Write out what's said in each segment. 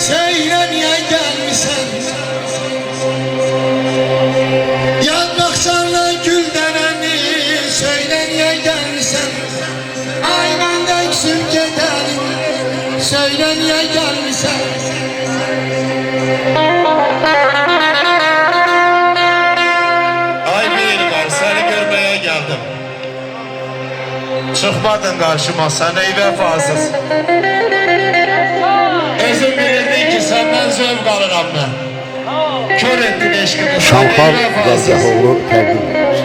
Söyle niye gelmişsen, yan baksanla gül deneni. Söyle niye gelmişsen, ay benden küsüp giderim. Söyle niye gelmişsen. Ay Mihrimah, seni görmeye geldim. Çıkmadın karşıma, sen ey vefasız. Özüm bilirdi ki senden zövk alırım ben. Kör ettin eşkimi, sen Şampan ey vefasız. Dergahoğlu təqdim edir.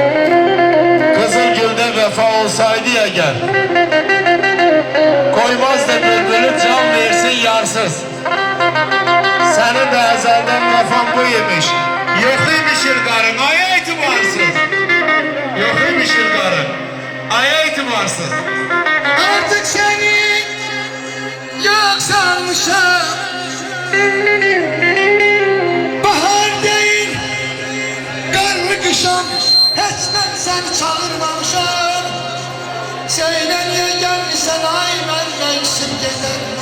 Kızılgül'de vefa olsaydı ya gel. Koymaz da bülbülü can versin yarsız. Senin de ezelden vefan bu imiş. Yok imiş ilgarın, aya itibarsız. Yok imiş ilgarın, aya itibarsız. Artık seni yok sanmışam. Bahar değil, karlı kışam. Hiç ben seni çağırmamışam. Söyle niye gelmişsen, ay benden küsüp giderim.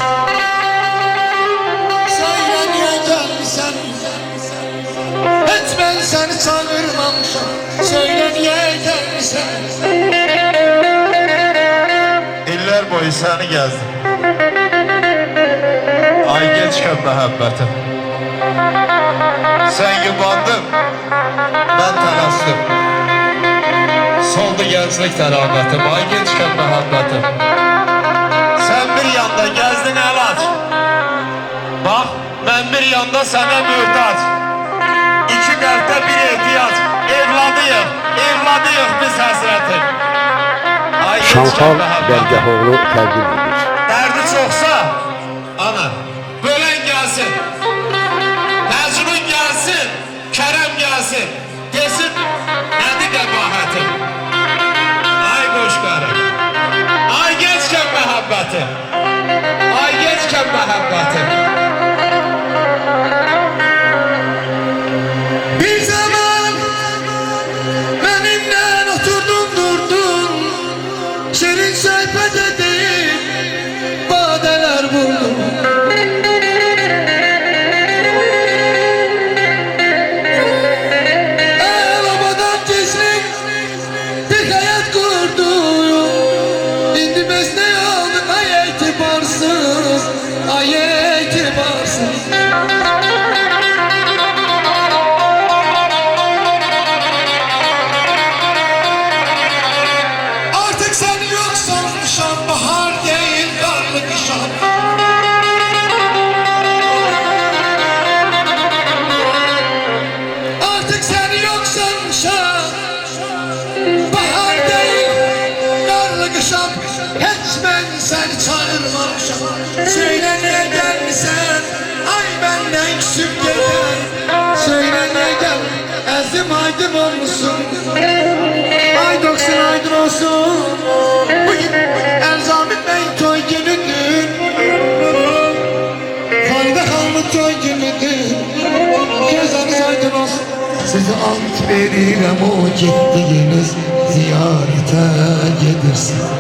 Söyle niye gelmişsen, hiç ben seni çağırmamışam. Söyle niye gelmişsen. İller boyu seni gezdim. Ay geçken muhabbetim. Sen yubandın, ben telaştım. Soldu gençlik terabetim, ay geçken muhabbetim. Sen bir yanda gezdin el aç. Bak, ben bir yanda sana mühtaç. İki dertte bir ihtiyaç. Evladıyıq biz həsrətin. Ay geçken Şampan muhabbetim. Dergahoğlu təqdim edir. Derdi çoksa, ana, bölen gelsin, Mecnun gelsin, Kerem gelsin, desin, nedir kabahatim? Ay koşkarım, ay geçken muhabbetim, ay geçken muhabbetim. Bir zaman benimle oturdun durdun, şirin sohbet edip badeler vurdun. El obadan gizli bir hayat kurdun. Şimdi biz ne olduk, ay itibarsız, ay itibarsız. Artık sen yok sanmışam, bahar değil karlı kışan. Artık sen yok sanmışam, bahar değil karlı kışan. Hiç ben seni çağırmamışam. Söyle niye gelmişsen, ay benden küsüp gider. Söyle niye gel, ezim aydın olmuşsun. Ay 90 aydın olsun. Bugün Erzamit Bey'in toy günüdür. Fayda kalmış toy günüdür. Gözleriniz aydın olsun. Size ant veririm, o gittiğiniz ziyarete gidersin.